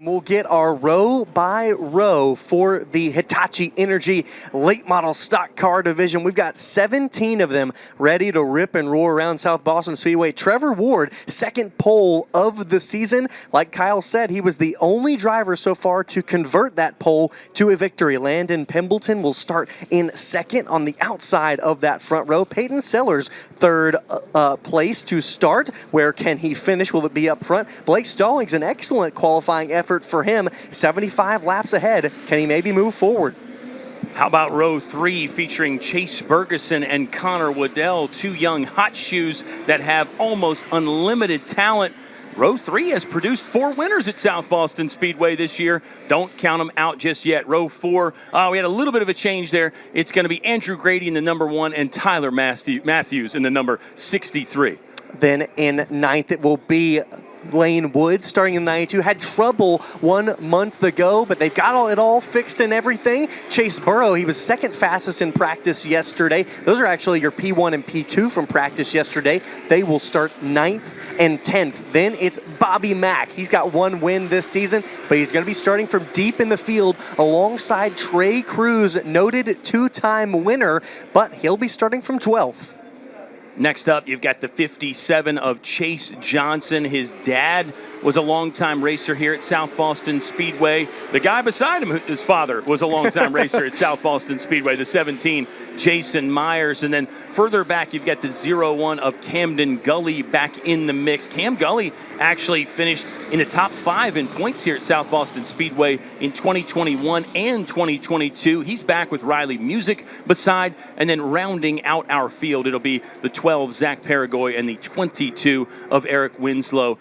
We'll get our row by row for the Hitachi Energy late model stock car division. We've got 17 of them ready to rip and roar around South Boston Speedway. Trevor Ward, second pole of the season. Like Kyle said, he was the only driver so far to convert that pole to a victory. Landon Pembleton will start in second on the outside of that front row. Peyton Sellers, third place to start. Where can he finish? Will it be up front? Blake Stallings, an excellent qualifying effort for him, 75 laps ahead. Can he maybe move forward? How about row 3 featuring Chase Bergeson and Connor Waddell, two young hot shoes that have almost unlimited talent. Row 3 has produced 4 winners at South Boston Speedway this year. Don't count them out just yet. Row 4, we had a little bit of a change there. It's going to be Andrew Grady in the number 1 and Tyler Matthews in the number 63. Then in 9th, it will be Lane Woods starting in 92. Had trouble 1 month ago, but they've got it all fixed and everything. Chase Burrow, he was second fastest in practice yesterday. Those are actually your P1 and P2 from practice yesterday. They will start 9th and 10th. Then it's Bobby Mack. He's got 1 win this season, but he's going to be starting from deep in the field alongside Trey Cruz, noted 2-time winner, but he'll be starting from 12th. Next up, you've got the 57 of Chase Johnson. His dad was a longtime racer here at South Boston Speedway. The guy beside him, his father, was a longtime racer at South Boston Speedway. The 17, Jason Myers. And then further back, you've got the 01 of Camden Gully back in the mix. Cam Gully actually finished in the top 5 in points here at South Boston Speedway in 2021 and 2022. He's back with Riley Music beside, and then rounding out our field, it'll be the 12, Zach Paragoy, and the 22 of Eric Winslow.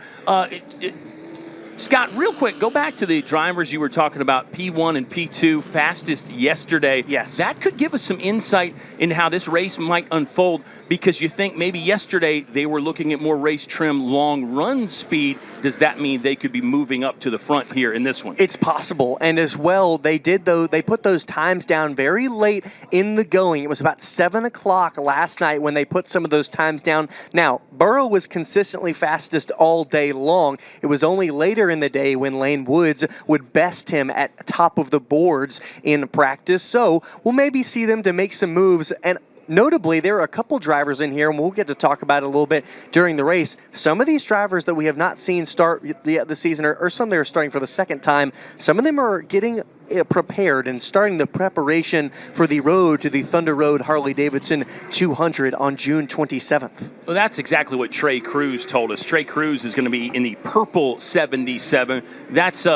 Scott, real quick, go back to the drivers you were talking about, P1 and P2, fastest yesterday. Yes. That could give us some insight into how this race might unfold, because you think maybe yesterday they were looking at more race trim, long run speed. Does that mean they could be moving up to the front here in this one? It's possible. And as well, they put those times down very late in the going. It was about 7 o'clock last night when they put some of those times down. Now, Burrow was consistently fastest all day long. It was only later in the day when Lane Woods would best him at top of the boards in practice. So we'll maybe see them to make some moves. And notably, there are a couple drivers in here, and we'll get to talk about it a little bit during the race. Some of these drivers that we have not seen start the season, or some that are starting for the second time, some of them are getting prepared and starting the preparation for the road to the Thunder Road Harley-Davidson 200 on June 27th. Well, that's exactly what Trey Cruz told us. Trey Cruz is going to be in the purple 77. That's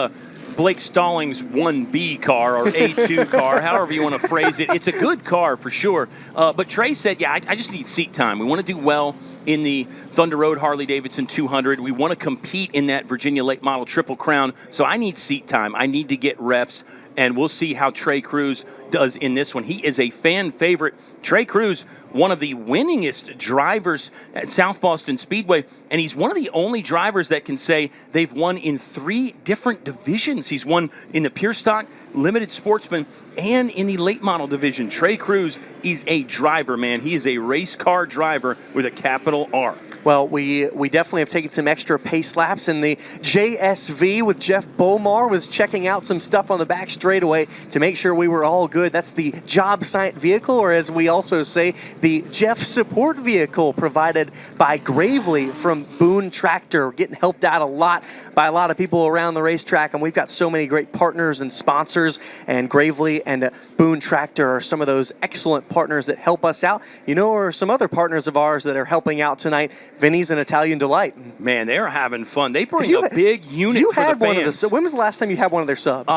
Blake Stallings' 1B car or A2 car, however you want to phrase it. It's a good car for sure. But Trey said, yeah, I just need seat time. We want to do well in the Thunder Road Harley-Davidson 200. We want to compete in that Virginia Late Model Triple Crown. So I need seat time. I need to get reps. And we'll see how Trey Cruz does in this one. He is a fan favorite. Trey Cruz, one of the winningest drivers at South Boston Speedway, and he's one of the only drivers that can say they've won in 3 different divisions. He's won in the Pure Stock, Limited Sportsman, and in the Late Model division. Trey Cruz is a driver, man. He is a race car driver with a capital R. Well, we definitely have taken some extra pace laps in the JSV with Jeff Bomar was checking out some stuff on the back straightaway to make sure we were all good. That's the job site vehicle, or as we also say, the Jeff support vehicle provided by Gravely from Boone Tractor, getting helped out a lot by a lot of people around the racetrack. And we've got so many great partners and sponsors, and Gravely and Boone Tractor are some of those excellent partners that help us out. You know, or some other partners of ours that are helping out tonight. Viny's an Italian Delight. Man, they're having fun. They bring a big unit for the fans. When was the last time you had one of their subs?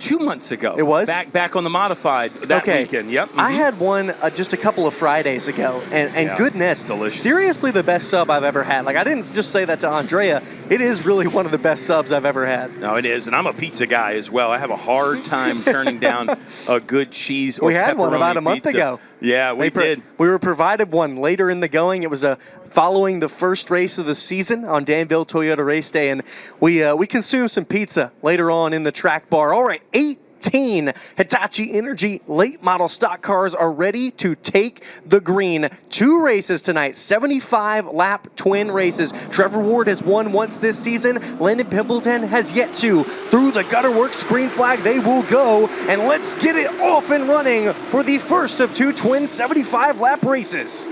2 months ago. It was? Back on the modified that weekend. Yep. I had one just a couple of Fridays ago, and yeah, goodness, delicious. Seriously the best sub I've ever had. Like, I didn't just say that to Andrea. It is really one of the best subs I've ever had. No, it is, and I'm a pizza guy as well. I have a hard time turning down a good cheese or We had one about a month pizza. ago. Yeah, we did. We were provided one later in the going. It was following the first race of the season on Danville Toyota Race Day, and we consumed some pizza later on in the track bar. All right, 8 19 Hitachi Energy late model stock cars are ready to take the green. 2 races tonight, 75-lap twin races. Trevor Ward has won once this season. Landon Pimpleton has yet to. Through the Gutterworks green flag, they will go. And let's get it off and running for the first of 2 twin 75-lap races.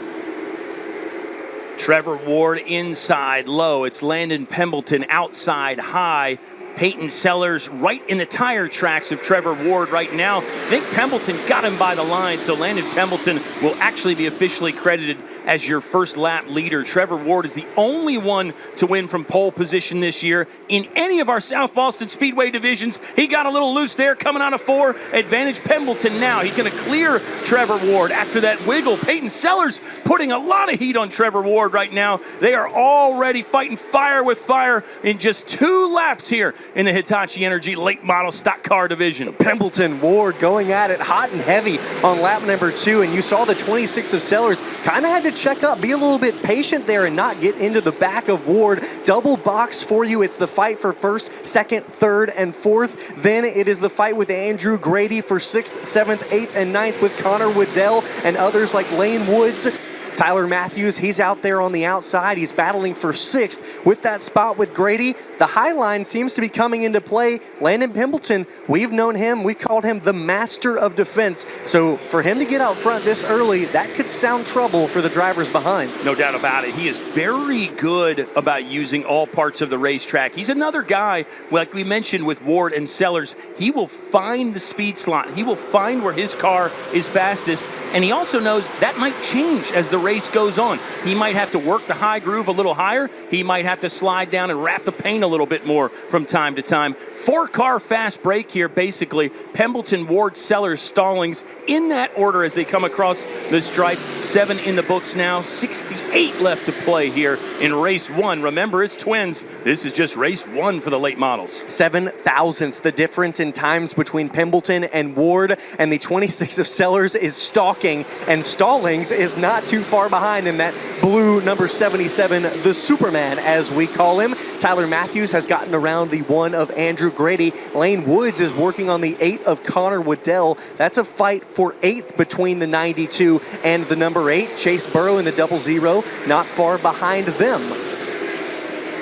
Trevor Ward inside low. It's Landon Pembleton outside high. Peyton Sellers right in the tire tracks of Trevor Ward right now. I think Pembleton got him by the line, so Landon Pembleton will actually be officially credited as your first lap leader. Trevor Ward is the only one to win from pole position this year in any of our South Boston Speedway divisions. He got a little loose there coming out of 4. Advantage Pembleton now. He's going to clear Trevor Ward after that wiggle. Peyton Sellers putting a lot of heat on Trevor Ward right now. They are already fighting fire with fire in just 2 laps here in the Hitachi Energy late model stock car division. Pembleton, Ward going at it hot and heavy on lap number 2, and you saw the 26 of Sellers kind of had to check up, be a little bit patient there and not get into the back of Ward. Double box for you. It's the fight for 1st, 2nd, 3rd, and 4th. Then it is the fight with Andrew Grady for 6th, 7th, 8th, and 9th with Connor Waddell and others like Lane Woods. Tyler Matthews, he's out there on the outside. He's battling for 6th with that spot with Grady. The high line seems to be coming into play. Landon Pembleton, we've known him, we've called him the master of defense. So for him to get out front this early, that could sound trouble for the drivers behind. No doubt about it. He is very good about using all parts of the racetrack. He's another guy, like we mentioned with Ward and Sellers, he will find the speed slot. He will find where his car is fastest, and he also knows that might change as the race goes on. He might have to work the high groove a little higher. He might have to slide down and wrap the paint a little bit more from time to time. 4-car fast break here, basically. Pembleton, Ward, Sellers, Stallings in that order as they come across the stripe. 7 in the books now. 68 left to play here in race 1. Remember, it's twins. This is just race 1 for the late models. 7 thousandths the difference in times between Pembleton and Ward, and the 26 of Sellers is stalking, and Stallings is not too far behind in that blue number 77, the Superman as we call him. Tyler Matthews has gotten around the 1 of Andrew Grady. Lane Woods is working on the 8 of Connor Waddell. That's a fight for 8th between the 92 and the number 8. Chase Burrow in the 00, not far behind them.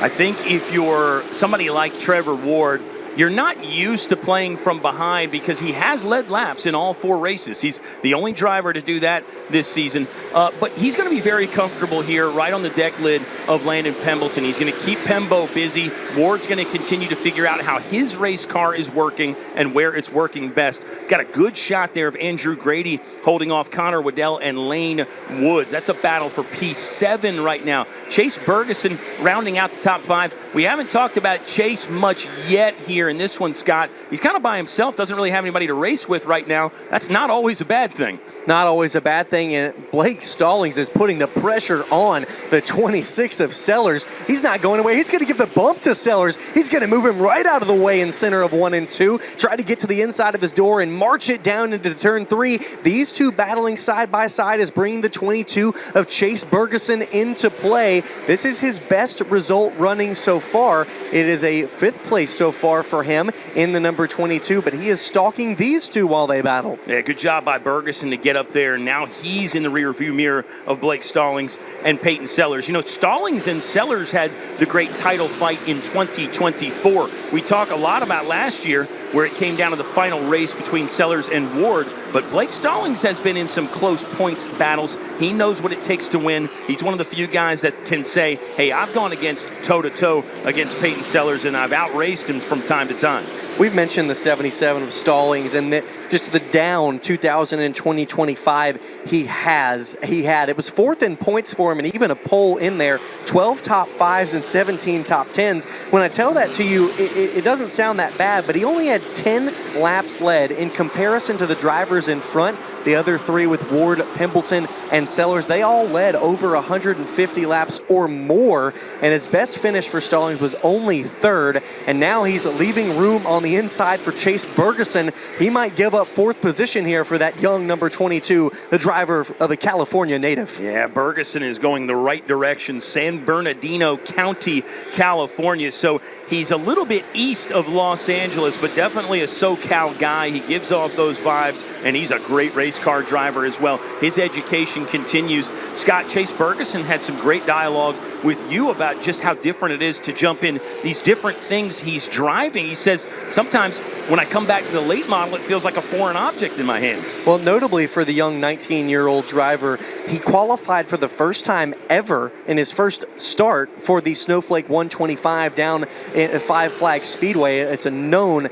I think if you're somebody like Trevor Ward, you're not used to playing from behind because he has led laps in all 4 races. He's the only driver to do that this season. But he's going to be very comfortable here right on the deck lid of Landon Pembleton. He's going to keep Pembo busy. Ward's going to continue to figure out how his race car is working and where it's working best. Got a good shot there of Andrew Grady holding off Connor Waddell and Lane Woods. That's a battle for P7 right now. Chase Bergeson rounding out the top 5. We haven't talked about Chase much yet here in this one, Scott. He's kind of by himself, doesn't really have anybody to race with right now. That's not always a bad thing. Not always a bad thing, and Blake Stallings is putting the pressure on the 26 of Sellers. He's not going away. He's going to give the bump to Sellers. He's going to move him right out of the way in center of 1 and 2, try to get to the inside of his door and march it down into turn 3. These two battling side by side is bringing the 22 of Chase Bergeson into play. This is his best result running so far. It is a 5th place so far for him in the number 22, but he is stalking these two while they battle. Yeah, good job by Bergeson to get up there. Now he's in the rearview mirror of Blake Stallings and Peyton Sellers. You know, Stallings and Sellers had the great title fight in 2024. We talk a lot about last year where it came down to the final race between Sellers and Ward, but Blake Stallings has been in some close points battles. He knows what it takes to win. He's one of the few guys that can say, hey, I've gone against toe-to-toe against Peyton Sellers, and I've outraced him from time to time. We've mentioned the 77 of Stallings and just the down 2000 and 2025 he had. It was 4th in points for him and even a pole in there, 12 top 5s and 17 top 10s. When I tell that to you, it doesn't sound that bad, but he only had 10 laps led in comparison to the drivers in front. The other 3 with Ward, Pembleton, and Sellers, they all led over 150 laps or more, and his best finish for Stallings was only 3rd, and now he's leaving room on the inside for Chase Bergeson. He might give up 4th position here for that young number 22, the driver of the California native. Yeah, Bergeson is going the right direction, San Bernardino County, California, so he's a little bit east of Los Angeles, but definitely a SoCal guy. He gives off those vibes, and he's a great race car driver as well. His education continues. Scott, Chase Bergeson had some great dialogue with you about just how different it is to jump in these different things he's driving. He says, sometimes when I come back to the late model, it feels like a foreign object in my hands. Well, notably for the young 19-year-old driver, he qualified for the first time ever in his first start for the Snowflake 125 down at Five Flags Speedway. It's a known,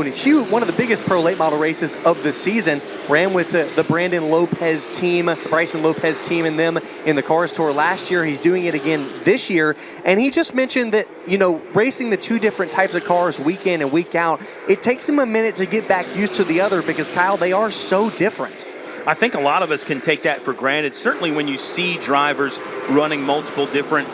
huge, one of the biggest pro late model races of the season. Ran with the Brandon Lopez team, the Bryson Lopez team and them in the Cars Tour last year. He's doing it again this year. And he just mentioned that, racing the two different types of cars week in and week out, it takes him a minute to get back used to the other because, Kyle, they are so different. I think a lot of us can take that for granted. Certainly when you see drivers running multiple different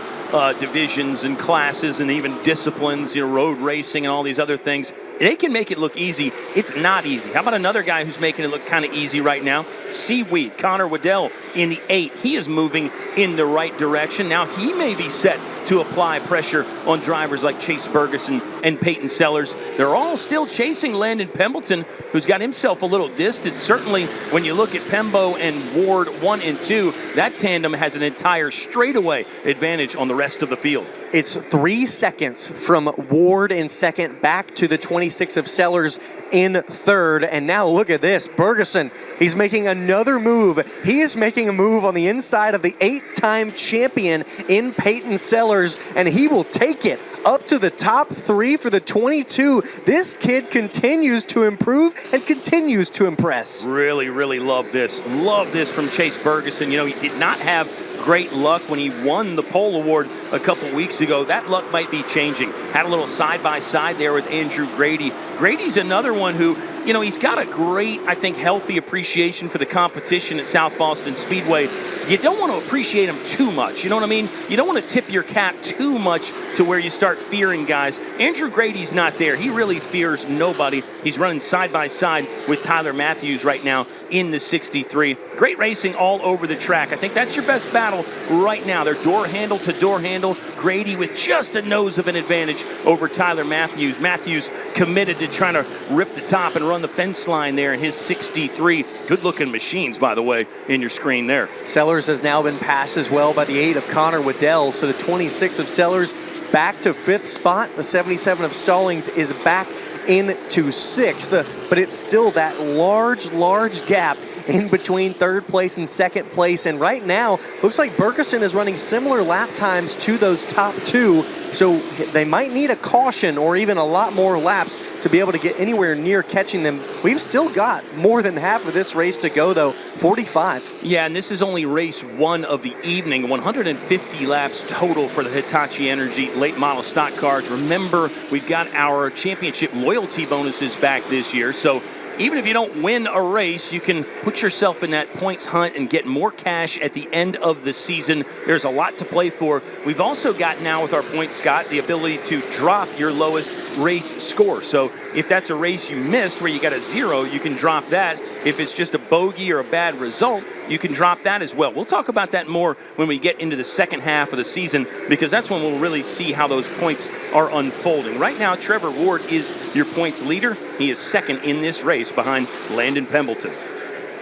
divisions and classes and even disciplines, road racing and all these other things, they can make it look easy. It's not easy. How about another guy who's making it look kind of easy right now? Seaweed, Connor Waddell in the 8. He is moving in the right direction. Now he may be set to apply pressure on drivers like Chase Bergeson and Peyton Sellers. They're all still chasing Landon Pembleton, who's got himself a little distant. Certainly when you look at Pembo and Ward 1 and 2, that tandem has an entire straightaway advantage on the rest of the field. It's 3 seconds from Ward in second back to the 26 of Sellers in third. And now look at this. Bergeson, he's making another move. He is making a move on the inside of the 8-time champion in Peyton Sellers, and he will take it up to the top 3 for the 22. This kid continues to improve and continues to impress. Really, really love this. Love this from Chase Bergeson. He did not have great luck when he won the pole award a couple weeks ago. That luck might be changing. Had a little side-by-side there with Andrew Grady. Grady's another one who, he's got a great, I think, healthy appreciation for the competition at South Boston Speedway. You don't want to appreciate him too much. You know what I mean? You don't want to tip your cap too much to where you start fearing guys. Andrew Grady's not there. He really fears nobody. He's running side-by-side with Tyler Matthews right now in the 63. Great racing all over the track. I think that's your best battle right now. They're door handle to door handle. Grady with just a nose of an advantage over Tyler Matthews. Matthews committed to trying to rip the top and run the fence line there in his 63. Good-looking machines, by the way, in your screen there. Sellers has now been passed as well by the 8 of Connor Waddell. So the 26 of Sellers back to 5th spot. The 77 of Stallings is back into 6th, but it's still that large gap in between 3rd place and 2nd place. And right now, looks like Bergeson is running similar lap times to those top 2. So they might need a caution or even a lot more laps to be able to get anywhere near catching them. We've still got more than half of this race to go, though, 45. Yeah, and this is only race 1 of the evening. 150 laps total for the Hitachi Energy late model stock cars. Remember, we've got our championship loyalty bonuses back this year. So even if you don't win a race, you can put yourself in that points hunt and get more cash at the end of the season. There's a lot to play for. We've also got now with our points, Scott, the ability to drop your lowest race score. So if that's a race you missed where you got a 0, you can drop that. If it's just a bogey or a bad result, you can drop that as well. We'll talk about that more when we get into the second half of the season, because that's when we'll really see how those points are unfolding. Right now, Trevor Ward is your points leader. He is second in this race behind Landon Pembleton.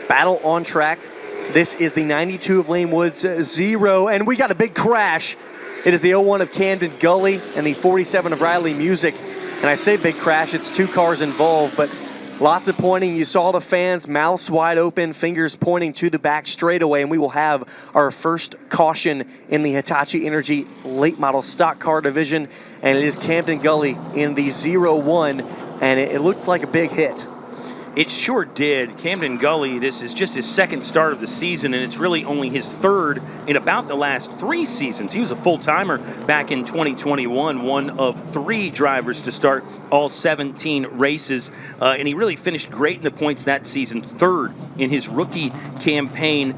Battle on track. This is the 92 of Lane Woods 0, and we got a big crash. It is the 01 of Camden Gully and the 47 of Riley Music. And I say big crash, it's 2 cars involved, but lots of pointing. You saw the fans, mouths wide open, fingers pointing to the back straightaway, and we will have our first caution in the Hitachi Energy late model stock car division, and it is Camden Gully in the 0-1, and it looked like a big hit. It sure did. Camden Gully, this is just his second start of the season, and it's really only his third in about the last 3 seasons. He was a full-timer back in 2021, one of 3 drivers to start all 17 races, and he really finished great in the points that season, 3rd in his rookie campaign.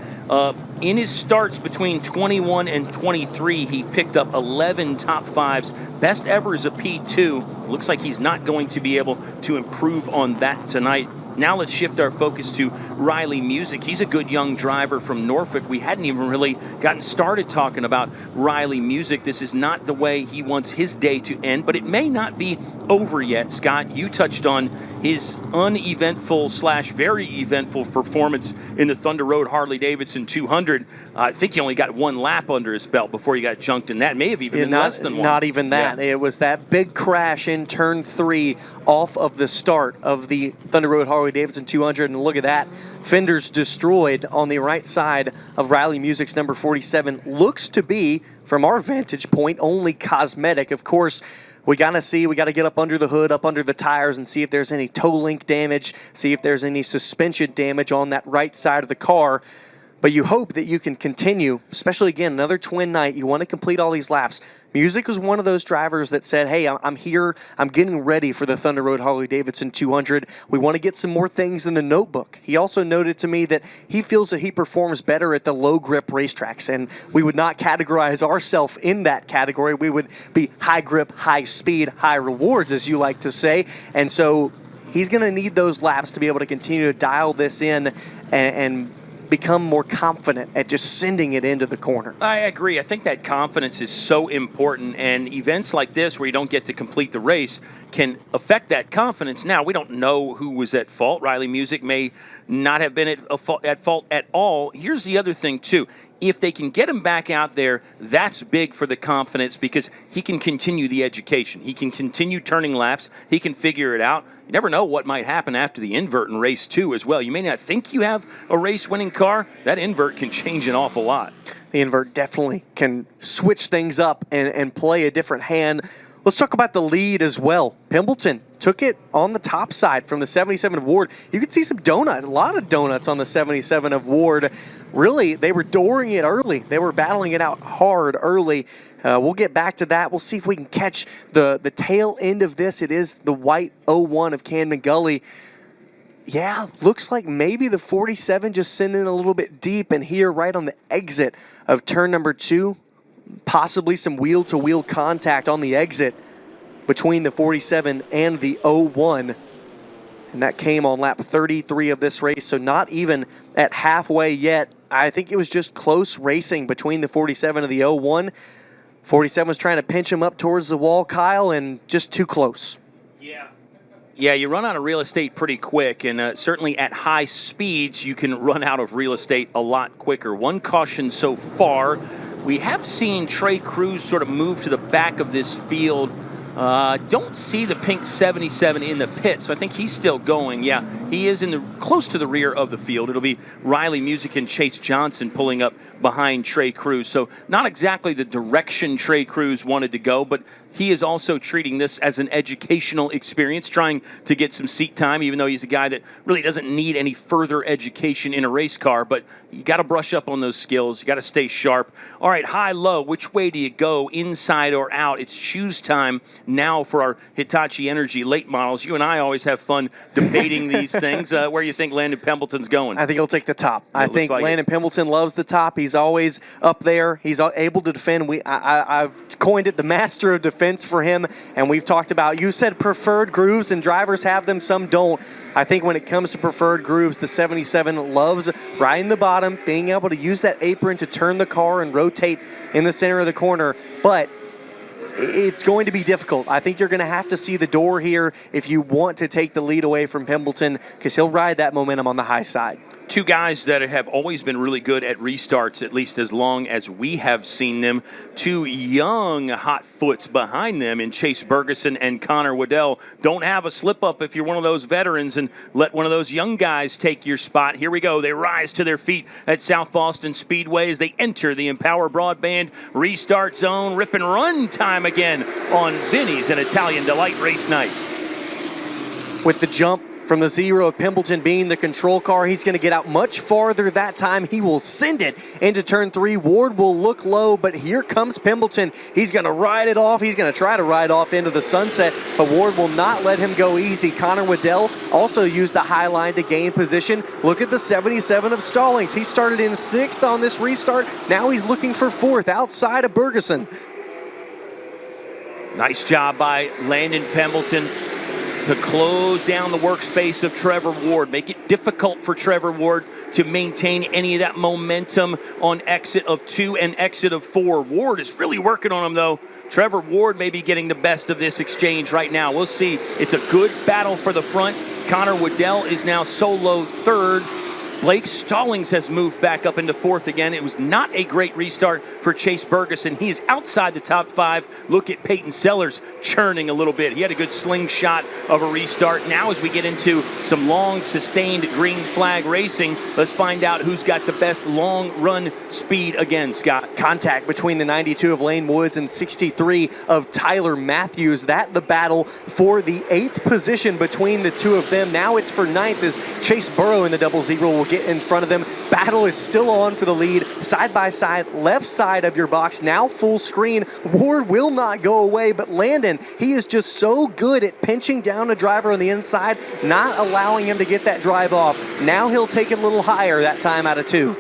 In his starts between 21 and 23, he picked up 11 top 5s. Best ever is a P2. Looks like he's not going to be able to improve on that tonight. Now let's shift our focus to Riley Music. He's a good young driver from Norfolk. We hadn't even really gotten started talking about Riley Music. This is not the way he wants his day to end, but it may not be over yet. Scott, you touched on his uneventful / very eventful performance in the Thunder Road Harley-Davidson 200. I think he only got one lap under his belt before he got junked in that. May have even been less than one. Not even that. Yeah. It was that big crash in turn 3 off of the start of the Thunder Road Harley-Davidson 200, and look at that. Fenders destroyed on the right side of Riley Music's number 47. Looks to be, from our vantage point, only cosmetic. Of course, we got to get up under the hood, up under the tires, and see if there's any toe link damage, see if there's any suspension damage on that right side of the car. But you hope that you can continue, especially, again, another twin night. You want to complete all these laps. Music was one of those drivers that said, hey, I'm here. I'm getting ready for the Thunder Road Harley-Davidson 200. We want to get some more things in the notebook. He also noted to me that he feels that he performs better at the low-grip racetracks, and we would not categorize ourselves in that category. We would be high grip, high speed, high rewards, as you like to say. And so he's going to need those laps to be able to continue to dial this in and become more confident at just sending it into the corner. I agree. I think that confidence is so important, and events like this where you don't get to complete the race can affect that confidence. Now, we don't know who was at fault. Riley Music may not have been at fault at all. Here's the other thing, too. If they can get him back out there, that's big for the confidence because he can continue the education. He can continue turning laps. He can figure it out. You never know what might happen after the invert in race 2 as well. You may not think you have a race-winning car. That invert can change an awful lot. The invert definitely can switch things up and play a different hand. Let's talk about the lead as well. Pembleton took it on the top side from the 77 of Ward. You could see a lot of donuts on the 77 of Ward. Really, they were dooring it early. They were battling it out hard early. We'll get back to that. We'll see if we can catch the tail end of this. It is the white 01 of Camden Gully. Yeah, looks like maybe the 47 just sent in a little bit deep, and here right on the exit of turn number 2, possibly some wheel-to-wheel contact on the exit between the 47 and the 01. And that came on lap 33 of this race, so not even at halfway yet. I think it was just close racing between the 47 and the 01. 47 was trying to pinch him up towards the wall, Kyle, and just too close. Yeah, you run out of real estate pretty quick, and certainly at high speeds, you can run out of real estate a lot quicker. One caution so far. We have seen Trey Cruz sort of move to the back of this field. Don't see the pink 77 in the pit, so I think he's still going. Yeah, he is close to the rear of the field. It'll be Riley Music and Chase Johnson pulling up behind Trey Cruz. So not exactly the direction Trey Cruz wanted to go, but he is also treating this as an educational experience, trying to get some seat time, even though he's a guy that really doesn't need any further education in a race car. But you got to brush up on those skills. You got to stay sharp. All right, high, low, which way do you go, inside or out? It's choose time now for our Hitachi Energy late models. You and I always have fun debating these things. Where do you think Landon Pembleton's going? I think he'll take the top. I think Landon Pembleton loves the top. He's always up there. He's able to defend. I've coined it the master of defense for him, and we've talked about, you said preferred grooves, and drivers have them, some don't. I think when it comes to preferred grooves, the 77 loves riding the bottom, being able to use that apron to turn the car and rotate in the center of the corner, but it's going to be difficult. I think you're going to have to see the door here if you want to take the lead away from Pembleton, because he'll ride that momentum on the high side. Two guys that have always been really good at restarts, at least as long as we have seen them. Two young hot foots behind them in Chase Bergeson and Connor Waddell. Don't have a slip-up if you're one of those veterans and let one of those young guys take your spot. Here we go. They rise to their feet at South Boston Speedway as they enter the Empower Broadband restart zone. Rip and run time again on Viny's and Italian Delight race night. With the jump from the 0 of Pembleton being the control car, he's going to get out much farther that time. He will send it into turn 3. Ward will look low, but here comes Pembleton. He's going to ride it off. He's going to try to ride off into the sunset, but Ward will not let him go easy. Connor Waddell also used the high line to gain position. Look at the 77 of Stallings. He started in 6th on this restart. Now he's looking for 4th outside of Bergeson. Nice job by Landon Pembleton. to close down the workspace of Trevor Ward, make it difficult for Trevor Ward to maintain any of that momentum on exit of 2 and exit of 4. Ward is really working on him, though. Trevor Ward may be getting the best of this exchange right now. We'll see. It's a good battle for the front. Connor Waddell is now solo third. Blake Stallings has moved back up into fourth again. It was not a great restart for Chase Bergeson. He is outside the top 5. Look at Peyton Sellers churning a little bit. He had a good slingshot of a restart. Now as we get into some long, sustained green flag racing, let's find out who's got the best long run speed again, Scott. Contact between the 92 of Lane Woods and 63 of Tyler Matthews. That the battle for the 8th position between the two of them. Now it's for 9th as Chase Burrow in the double zero will get in front of them. Battle is still on for the lead. Side by side, left side of your box, now full screen. Ward will not go away, but Landon, he is just so good at pinching down a driver on the inside, not allowing him to get that drive off. Now he'll take it a little higher that time out of 2.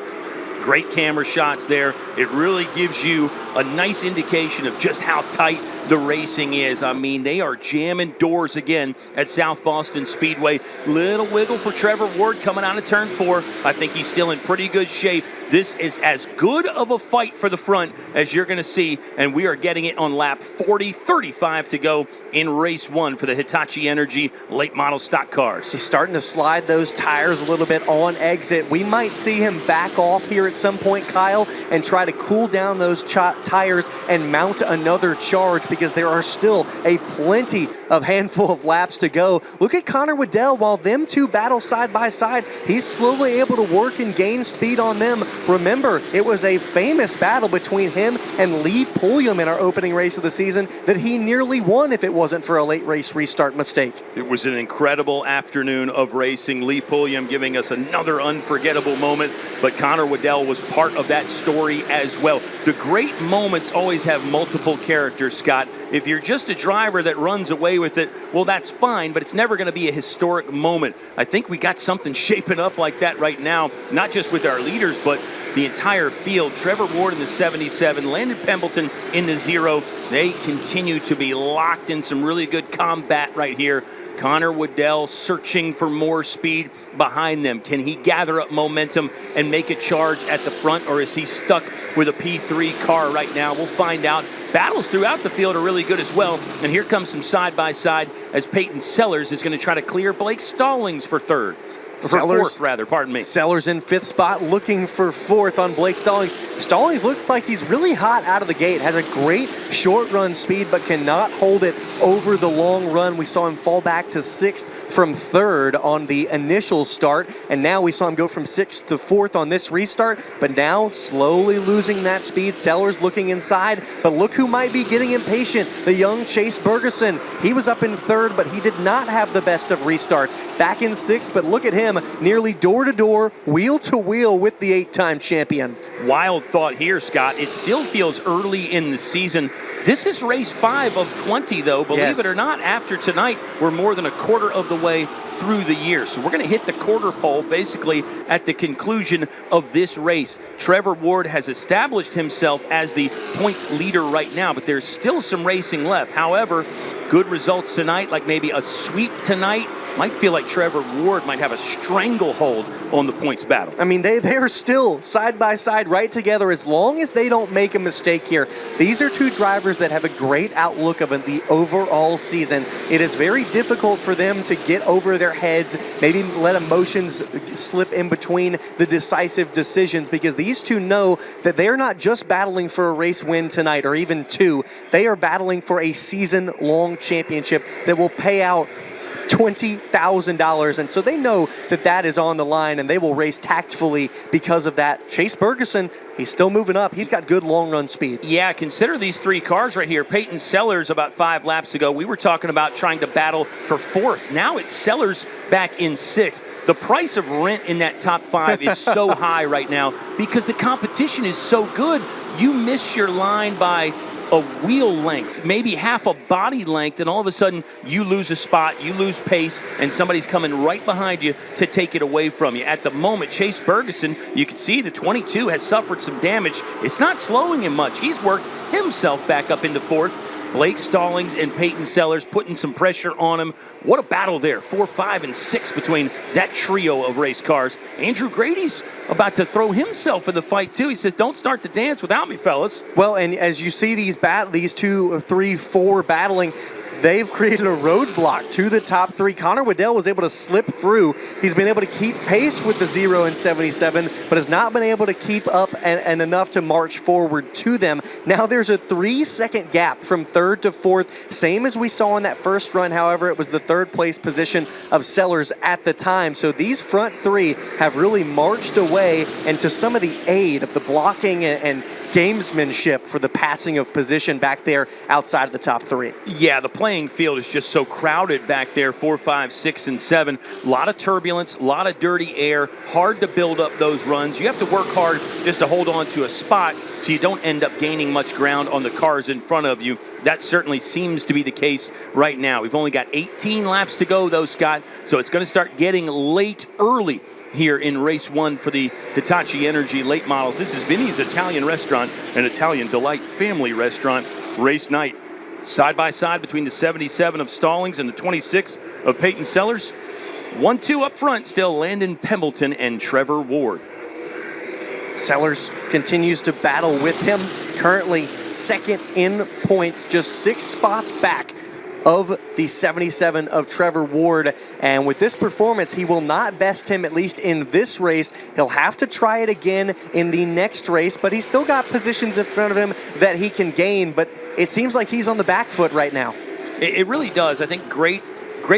Great camera shots there. It really gives you a nice indication of just how tight the racing is. I mean, they are jamming doors again at South Boston Speedway. Little wiggle for Trevor Ward coming out of turn 4. I think he's still in pretty good shape. This is as good of a fight for the front as you're going to see, and we are getting it on lap 40, 35 to go in race 1 for the Hitachi Energy late model stock cars. He's starting to slide those tires a little bit on exit. We might see him back off here at some point, Kyle, and try to cool down those tires and mount another charge because there are still a plenty of handful of laps to go. Look at Connor Waddell. While them two battle side by side, he's slowly able to work and gain speed on them. Remember, it was a famous battle between him and Lee Pulliam in our opening race of the season that he nearly won if it wasn't for a late race restart mistake. It was an incredible afternoon of racing. Lee Pulliam giving us another unforgettable moment, but Connor Waddell was part of that story as well. The great moments always have multiple characters, Scott. If you're just a driver that runs away with it, well, that's fine, but it's never going to be a historic moment. I think we got something shaping up like that right now, not just with our leaders, but the entire field. Trevor Ward in the 77, Landon Pembleton in the 0. They continue to be locked in some really good combat right here. Connor Waddell searching for more speed behind them. Can he gather up momentum and make a charge at the front, or is he stuck with a P3 car right now? We'll find out. Battles throughout the field are really good as well. And here comes some side-by-side as Peyton Sellers is going to try to clear Blake Stallings for third. Fourth, rather, pardon me. Sellers in 5th spot, looking for 4th on Blake Stallings. Stallings looks like he's really hot out of the gate, has a great short run speed, but cannot hold it over the long run. We saw him fall back to 6th from 3rd on the initial start, and now we saw him go from 6th to 4th on this restart, but now slowly losing that speed. Sellers looking inside, but look who might be getting impatient, the young Chase Bergeson. He was up in 3rd, but he did not have the best of restarts. Back in 6th, but look at him, nearly door-to-door, wheel-to-wheel with the 8-time champion. Wild thought here, Scott. It still feels early in the season. This is race 5 of 20, though. Believe it or not, after tonight, we're more than a quarter of the way through the year. So we're going to hit the quarter pole basically at the conclusion of this race. Trevor Ward has established himself as the points leader right now, but there's still some racing left. However, good results tonight, like maybe a sweep tonight, might feel like Trevor Ward might have a stranglehold on the points battle. I mean, they're still side by side right together as long as they don't make a mistake here. These are two drivers that have a great outlook of the overall season. It is very difficult for them to get over their heads, maybe let emotions slip in between the decisive decisions, because these two know that they're not just battling for a race win tonight or even 2. They are battling for a season-long championship that will pay out $20,000, and so they know that that is on the line, and they will race tactfully because of that. Chase Bergeson, he's still moving up. He's got good long-run speed. Yeah, consider these 3 cars right here. Peyton Sellers about 5 laps ago, we were talking about trying to battle for 4th. Now it's Sellers back in 6th. The price of rent in that top 5 is so high right now because the competition is so good. You miss your line by a wheel length, maybe half a body length, and all of a sudden you lose a spot, you lose pace, and somebody's coming right behind you to take it away from you. At the moment, Chase Bergeson, you can see the 22 has suffered some damage. It's not slowing him much. He's worked himself back up into 4th. Blake Stallings and Peyton Sellers putting some pressure on him. What a battle there. 4, 5, and 6 between that trio of race cars. Andrew Grady's about to throw himself in the fight, too. He says, don't start the dance without me, fellas. Well, and as you see these 2, 3, 4 battling, they've created a roadblock to the top 3. Connor Waddell was able to slip through. He's been able to keep pace with the 0 and 77, but has not been able to keep up and enough to march forward to them. Now there's a 3-second gap from 3rd to 4th, same as we saw in that first run. However, it was the 3rd place position of Sellers at the time. So these front 3 have really marched away, and to some of the aid of the blocking and gamesmanship for the passing of position back there outside of the top 3. Yeah, the playing field is just so crowded back there, 4, 5, 6, and 7. A lot of turbulence, a lot of dirty air, hard to build up those runs. You have to work hard just to hold on to a spot so you don't end up gaining much ground on the cars in front of you. That certainly seems to be the case right now. We've only got 18 laps to go, though, Scott, so it's going to start getting late early here in race 1 for the Hitachi Energy late models. This is Viny's Italian Restaurant, an Italian delight family restaurant. Race night, side by side between the 77 of Stallings and the 26 of Peyton Sellers. 1-2 up front, still Landon Pembleton and Trevor Ward. Sellers continues to battle with him, currently 2nd in points, just 6 spots back of the 77 of Trevor Ward. And with this performance, he will not best him, at least in this race. He'll have to try it again in the next race, but he's still got positions in front of him that he can gain. But it seems like he's on the back foot right now. It really does. I think great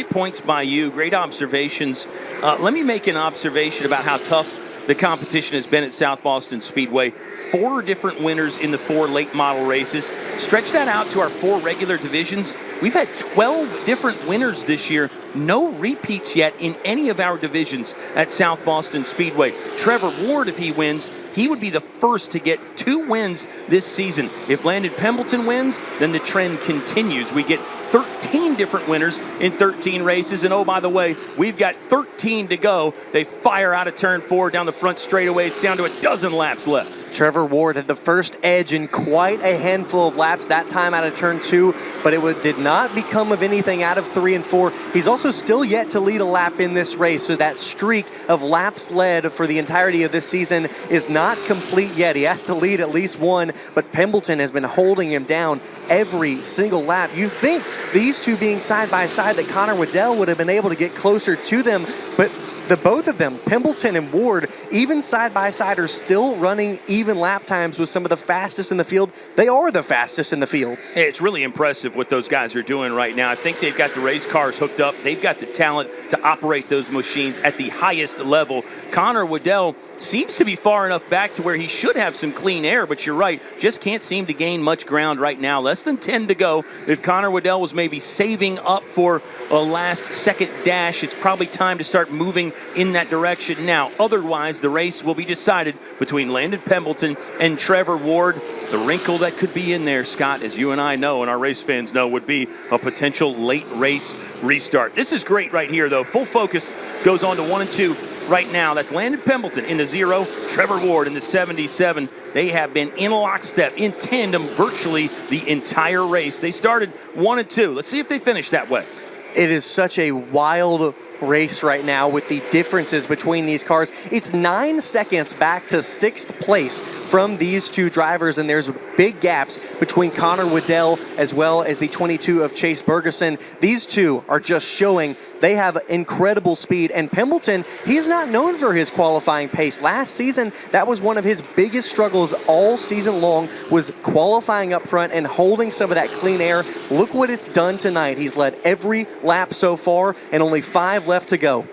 points by you, great observations. Let me make an observation about how tough the competition has been at South Boston Speedway. 4 different winners in the 4 late model races. Stretch that out to our 4 regular divisions. We've had 12 different winners this year. No repeats yet in any of our divisions at South Boston Speedway. Trevor Ward, if he wins, he would be the first to get 2 wins this season. If Landon Pembleton wins, then the trend continues. We get 13 different winners in 13 races. And oh, by the way, we've got 13 to go. They fire out of turn 4 down the front straightaway. It's down to a dozen laps left. Trevor Ward had the first edge in quite a handful of laps, that time out of turn 2, but it did not become of anything out of 3 and 4. He's also still yet to lead a lap in this race, so that streak of laps led for the entirety of this season is not complete yet. He has to lead at least 1, but Pembleton has been holding him down every single lap. You think these 2 being side by side that Connor Waddell would have been able to get closer to them, but the both of them, Pembleton and Ward, even side by side, are still running even lap times with some of the fastest in the field. They are the fastest in the field. It's really impressive what those guys are doing right now. I think they've got the race cars hooked up. They've got the talent to operate those machines at the highest level. Connor Waddell seems to be far enough back to where he should have some clean air, but you're right, just can't seem to gain much ground right now. Less than 10 to go. If Connor Waddell was maybe saving up for a last-second dash, it's probably time to start moving in that direction now. Otherwise, the race will be decided between Landon Pembleton and Trevor Ward. The wrinkle that could be in there, Scott, as you and I know and our race fans know, would be a potential late race restart. This is great right here, though. Full focus goes on to 1 and 2 right now. That's Landon Pembleton in the 0, Trevor Ward in the 77. They have been in lockstep, in tandem, virtually the entire race. They started 1 and 2. Let's see if they finish that way. It is such a wild race right now with the differences between these cars. It's 9 seconds back to 6th place from these 2 drivers, and there's big gaps between Connor Waddell as well as the 22 of Chase Bergeson. These 2 are just showing they have incredible speed, and Pembleton, he's not known for his qualifying pace. Last season, that was one of his biggest struggles all season long, was qualifying up front and holding some of that clean air. Look what it's done tonight. He's led every lap so far, and only 5 left to go.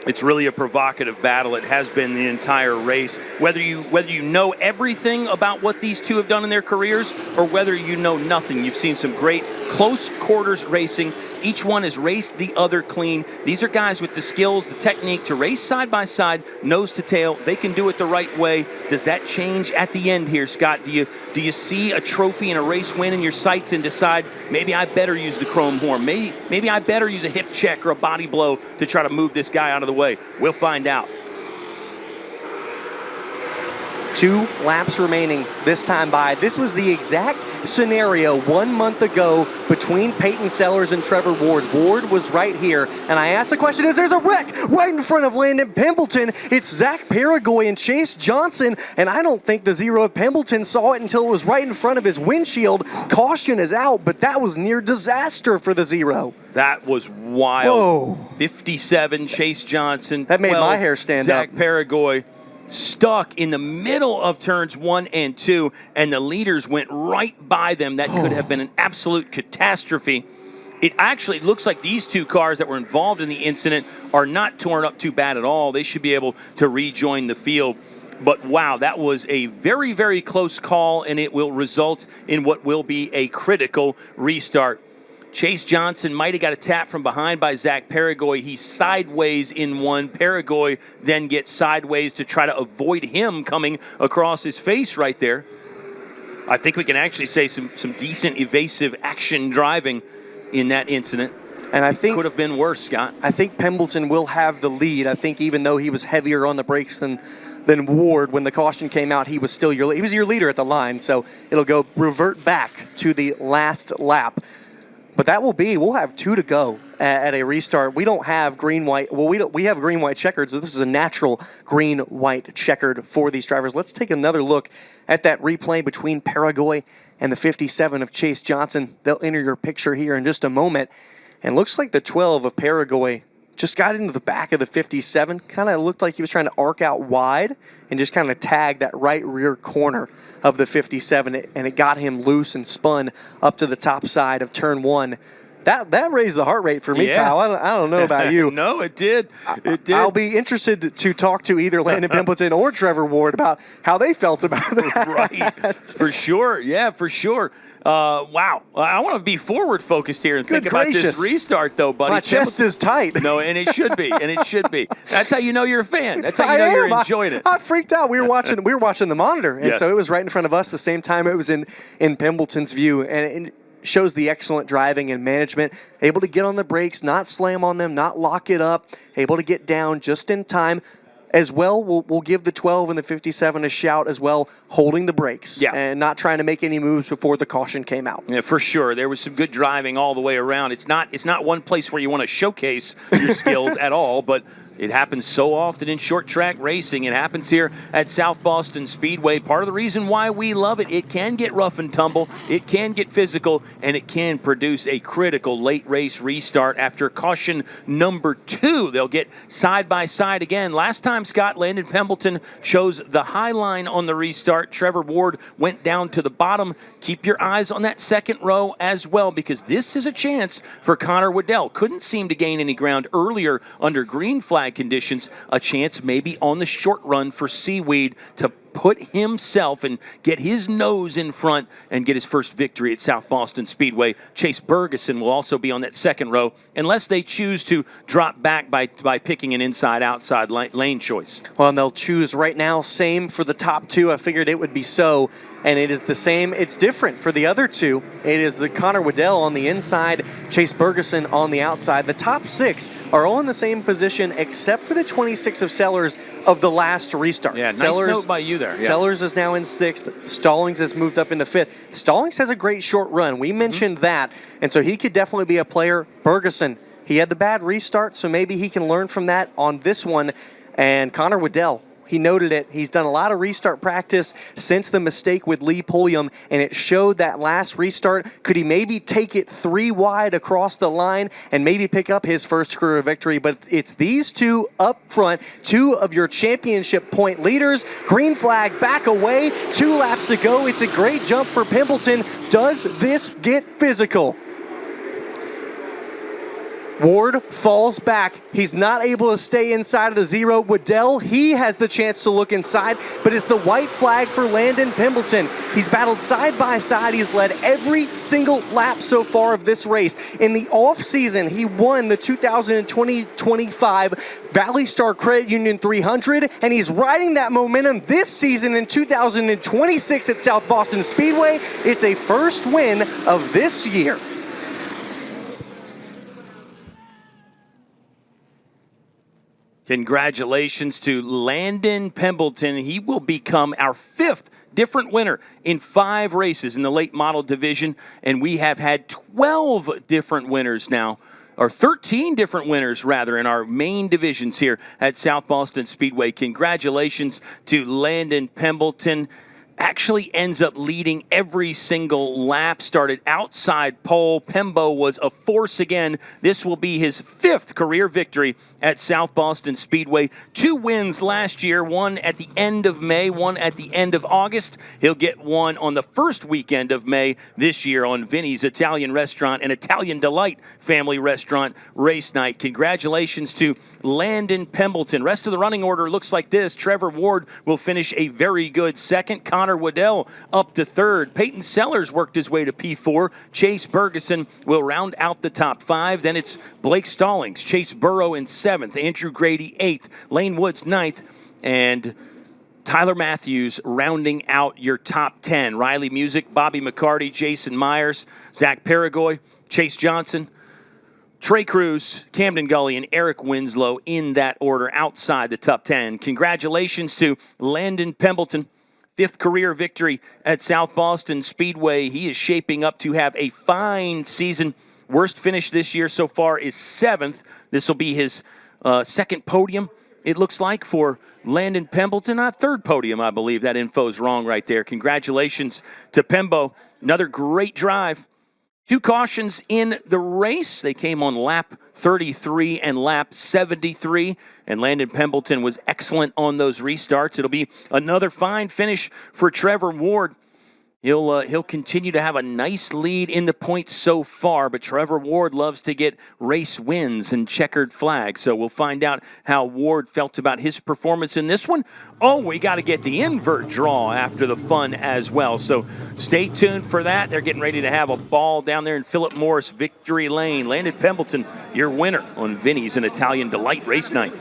It's really a provocative battle. It has been the entire race. Whether you know everything about what these 2 have done in their careers or whether you know nothing, you've seen some great close quarters racing. Each one has raced the other clean. These are guys with the skills, the technique to race side by side, nose to tail. They can do it the right way. Does that change at the end here, Scott? Do you see a trophy and a race win in your sights and decide, maybe I better use the chrome horn? Maybe I better use a hip check or a body blow to try to move this guy out of the way? We'll find out. 2 laps remaining this time by. This was the exact scenario 1 month ago between Peyton Sellers and Trevor Ward. Ward was right here, and I asked the question, is there's a wreck right in front of Landon Pembleton. It's Zach Paragoy and Chase Johnson, and I don't think the Zero of Pembleton saw it until it was right in front of his windshield. Caution is out, but that was near disaster for the Zero. That was wild. Whoa. 57, Chase Johnson. That made 12, my hair stand Zach up. Paragoy stuck in the middle of turns 1 and 2, and the leaders went right by them. That could have been an absolute catastrophe. It actually looks like these 2 cars that were involved in the incident are not torn up too bad at all. They should be able to rejoin the field. But wow, that was a very, very close call, and it will result in what will be a critical restart. Chase Johnson might have got a tap from behind by Zach Paragoy. He's sideways in one. Paragoy then gets sideways to try to avoid him coming across his face right there. I think we can actually say some decent evasive action driving in that incident. And I think could have been worse, Scott. I think Pembleton will have the lead. I think even though he was heavier on the brakes than Ward, when the caution came out, he was still your leader at the line. So it'll revert back to the last lap. But that we'll have 2 to go at a restart. We don't have green-white. Well, we have green-white checkered, so this is a natural green-white checkered for these drivers. Let's take another look at that replay between Paragoy and the 57 of Chase Johnson. They'll enter your picture here in just a moment. And looks like the 12 of Paragoy just got into the back of the 57. Kind of looked like he was trying to arc out wide and just kind of tag that right rear corner of the 57, and it got him loose and spun up to the top side of turn 1. That raised the heart rate for me, yeah. Kyle. I don't know about you. No, it did. It did. I'll be interested to talk to either Landon Pembleton or Trevor Ward about how they felt about that. Right. For sure. Yeah, for sure. Wow. I want to be forward focused here and think about this restart, though, buddy. My chest is tight. No, and it should be. And it should be. That's how you know you're a fan. That's how you know you're enjoying it. I freaked out. We were watching the monitor, and yes. so it was right in front of us the same time it was in Pembleton's view, and it shows the excellent driving and management, able to get on the brakes, not slam on them, not lock it up, able to get down just in time. As well, we'll give the 12 and the 57 a shout as well, holding the brakes and not trying to make any moves before the caution came out. Yeah, for sure. There was some good driving all the way around. It's not one place where you want to showcase your skills at all, but it happens so often in short track racing. It happens here at South Boston Speedway. Part of the reason why we love it, it can get rough and tumble, it can get physical, and it can produce a critical late race restart after caution number 2. They'll get side by side again. Last time, Scott, Landon Pembleton chose the high line on the restart. Trevor Ward went down to the bottom. Keep your eyes on that second row as well, because this is a chance for Connor Waddell. Couldn't seem to gain any ground earlier under green flag conditions. A chance maybe on the short run for Seaweed to put himself and get his nose in front and get his first victory at South Boston Speedway. Chase Bergeson will also be on that second row unless they choose to drop back by picking an inside-outside lane choice. Well, and they'll choose right now, same for the top 2. I figured it would be so, and it is the same. It's different for the other 2. It is the Connor Waddell on the inside, Chase Bergeson on the outside. The top 6 are all in the same position except for the 26 of Sellers of the last restart. Yeah, Sellers, nice note by you there. Yeah. Sellers is now in 6th. Stallings has moved up into 5th. Stallings has a great short run. We mentioned that, and so he could definitely be a player. Bergeson, he had the bad restart, so maybe he can learn from that on this one. And Connor Waddell, he noted it. He's done a lot of restart practice since the mistake with Lee Pulliam, and it showed that last restart. Could he maybe take it 3 wide across the line and maybe pick up his first career victory? But it's these 2 up front, 2 of your championship point leaders. Green flag back away, 2 laps to go. It's a great jump for Pembleton. Does this get physical? Ward falls back. He's not able to stay inside of the 0. Waddell, he has the chance to look inside, but it's the white flag for Landon Pembleton. He's battled side by side. He's led every single lap so far of this race. In the off-season, he won the 2020-25 Valley Star Credit Union 300, and he's riding that momentum this season in 2026 at South Boston Speedway. It's a first win of this year. Congratulations to Landon Pembleton. He will become our 5th different winner in 5 races in the late model division, and we have had 12 different winners now, or 13 different winners rather, in our main divisions here at South Boston Speedway. Congratulations to Landon Pembleton. Actually ends up leading every single lap, started outside pole. Pembo was a force again. This will be his 5th career victory at South Boston Speedway. 2 wins last year, one at the end of May, one at the end of August. He'll get one on the first weekend of May this year on Viny's Italian Restaurant and Italian Delight Family Restaurant race night. Congratulations to Landon Pembleton. Rest of the running order looks like this. Trevor Ward will finish a very good 2nd. Connor Waddell up to 3rd. Peyton Sellers worked his way to P4. Chase Bergeson will round out the top 5. Then it's Blake Stallings, Chase Burrow in 7th, Andrew Grady 8th, Lane Woods 9th, and Tyler Matthews rounding out your top 10. Riley Music, Bobby McCarty, Jason Myers, Zach Paragoy, Chase Johnson, Trey Cruz, Camden Gully, and Eric Winslow in that order outside the top 10. Congratulations to Landon Pembleton. 5th career victory at South Boston Speedway. He is shaping up to have a fine season. Worst finish this year so far is 7th. This will be his 2nd podium, it looks like, for Landon Pembleton. 3rd podium, I believe. That info's wrong right there. Congratulations to Pembo. Another great drive. 2 cautions in the race. They came on lap 33 and lap 73, and Landon Pembleton was excellent on those restarts. It'll be another fine finish for Trevor Ward. He'll continue to have a nice lead in the points so far, but Trevor Ward loves to get race wins and checkered flags. So we'll find out how Ward felt about his performance in this one. Oh, we got to get the invert draw after the fun as well. So stay tuned for that. They're getting ready to have a ball down there in Philip Morris Victory Lane. Landon Pembleton, your winner on Viny's and Italian Delight Race Night.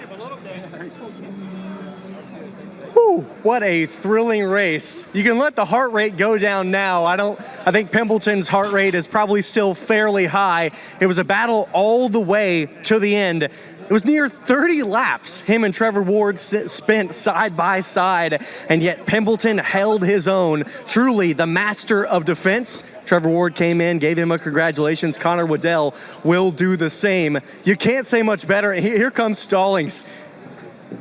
Whew, what a thrilling race. You can let the heart rate go down now. I think Pembleton's heart rate is probably still fairly high. It was a battle all the way to the end. It was near 30 laps him and Trevor Ward spent side by side, and yet Pembleton held his own. Truly the master of defense. Trevor Ward came in, gave him a congratulations. Connor Waddell will do the same. You can't say much better. Here comes Stallings.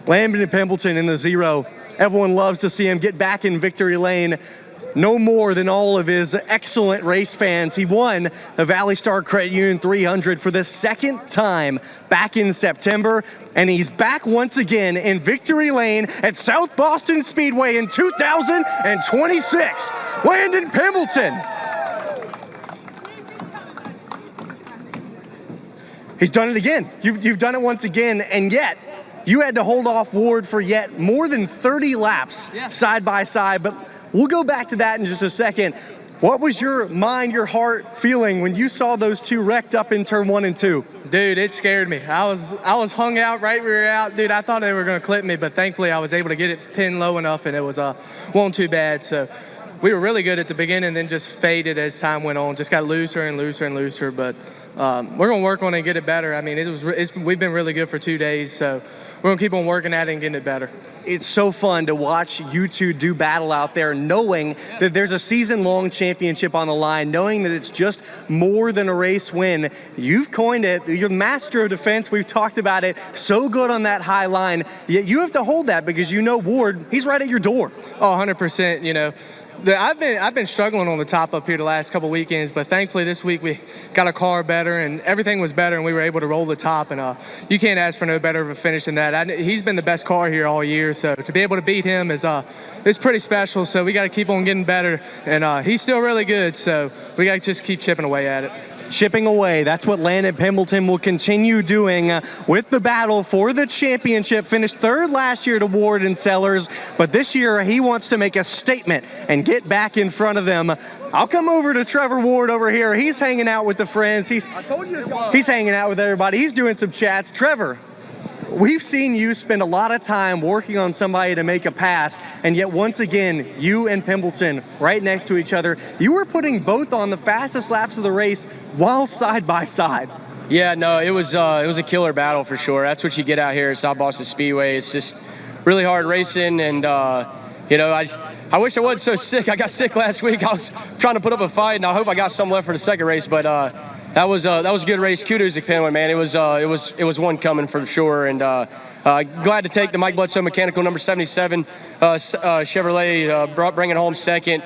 Landon Pembleton in the 0. Everyone loves to see him get back in victory lane. No more than all of his excellent race fans. He won the Valley Star Credit Union 300 for the 2nd time back in September, and he's back once again in victory lane at South Boston Speedway in 2026. Landon Pembleton. He's done it again. You've done it once again, and yet you had to hold off Ward for yet more than 30 laps side by side, but we'll go back to that in just a second. What was your mind, your heart feeling when you saw those 2 wrecked up in turn 1 and 2? Dude, it scared me. I was hung out right rear out. Dude, I thought they were going to clip me, but thankfully I was able to get it pinned low enough, and it was wasn't too bad. So we were really good at the beginning, then just faded as time went on. Just got looser and looser and looser, but we're going to work on it and get it better. I mean, we've been really good for 2 days, so we're going to keep on working at it and getting it better. It's so fun to watch you two do battle out there, knowing that there's a season-long championship on the line, knowing that it's just more than a race win. You've coined it. You're the master of defense. We've talked about it. So good on that high line. Yet you have to hold that because you know Ward, he's right at your door. Oh, 100%, you know. I've been struggling on the top up here the last couple weekends, but thankfully this week we got a car better and everything was better, and we were able to roll the top, and you can't ask for no better of a finish than that. He's been the best car here all year, so to be able to beat him is pretty special. So we got to keep on getting better, and he's still really good, so we got to just keep chipping away at it. Chipping away. That's what Landon Pembleton will continue doing with the battle for the championship. Finished 3rd last year to Ward and Sellers, but this year he wants to make a statement and get back in front of them. I'll come over to Trevor Ward over here. He's hanging out with the friends. He's hanging out with everybody. He's doing some chats. Trevor, we've seen you spend a lot of time working on somebody to make a pass, and yet once again, you and Pembleton right next to each other, you were putting both on the fastest laps of the race while side by side. Yeah, no, it was a killer battle for sure. That's what you get out here at South Boston Speedway. It's just really hard racing, and I wish I wasn't so sick. I got sick last week. I was trying to put up a fight, and I hope I got some left for the second race. But that was a good race. Kudos to Penguin, man. It was one coming for sure, and glad to take the Mike Bledsoe Mechanical number 77 Chevrolet, bringing home second.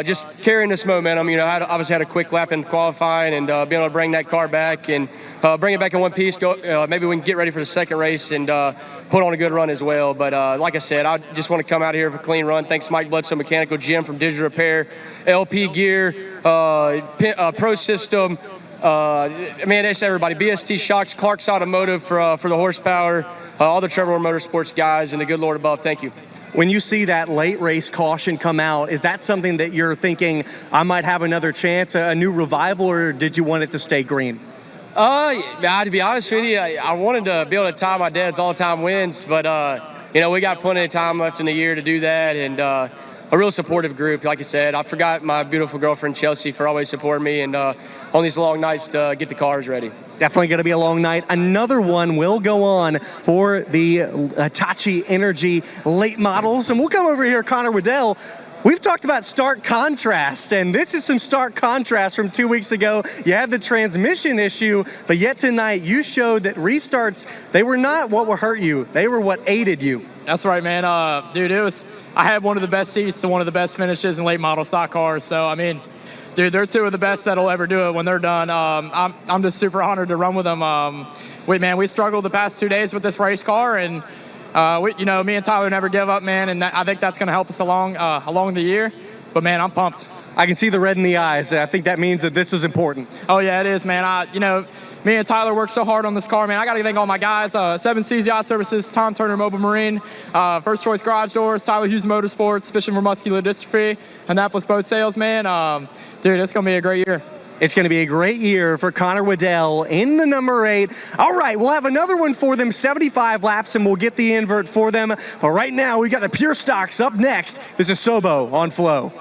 Just carrying this momentum. Obviously had a quick lap in qualifying, and being able to bring that car back and bring it back in one piece. Maybe we can get ready for the second race and put on a good run as well. But like I said, I just want to come out here for a clean run. Thanks Mike Bledsoe Mechanical, Jim from Digital Repair, LP Gear, Pro System. It's everybody. BST Shocks, Clark's Automotive for the horsepower, all the Trevor Motorsports guys, and the good Lord above. Thank you. When you see that late race caution come out, is that something that you're thinking, I might have another chance, a new revival, or did you want it to stay green? To be honest with you, I wanted to be able to tie my dad's all-time wins, but we got plenty of time left in the year to do that, and a real supportive group. Like I said, I forgot my beautiful girlfriend Chelsea for always supporting me and on these long nights to get the cars ready. Definitely going to be a long night. Another one will go on for the Hitachi Energy late models, and we'll come over here, Connor Waddell. We've talked about stark contrast, and this is some stark contrast from 2 weeks ago. You had the transmission issue, but yet tonight you showed that restarts, they were not what will hurt you. They were what aided you. That's right, man. Dude, I had one of the best seats to one of the best finishes in late model stock cars. So, dude, they're two of the best that'll ever do it when they're done. I'm just super honored to run with them. We struggled the past 2 days with this race car, and me and Tyler never give up, man, and I think that's going to help us along the year. But, man, I'm pumped. I can see the red in the eyes. I think that means that this is important. Oh, yeah, it is, man. Me and Tyler worked so hard on this car, man. I got to thank all my guys, 7 Seas Yacht Services, Tom Turner Mobile Marine, First Choice Garage Doors, Tyler Hughes Motorsports, Fishing for Muscular Dystrophy, Annapolis Boat Sales, man. Dude, it's going to be a great year. It's going to be a great year for Connor Waddell in the number 8. All right, we'll have another one for them, 75 laps, and we'll get the invert for them. But right now, we got the Pure Stocks up next. This is Sobo on Flow.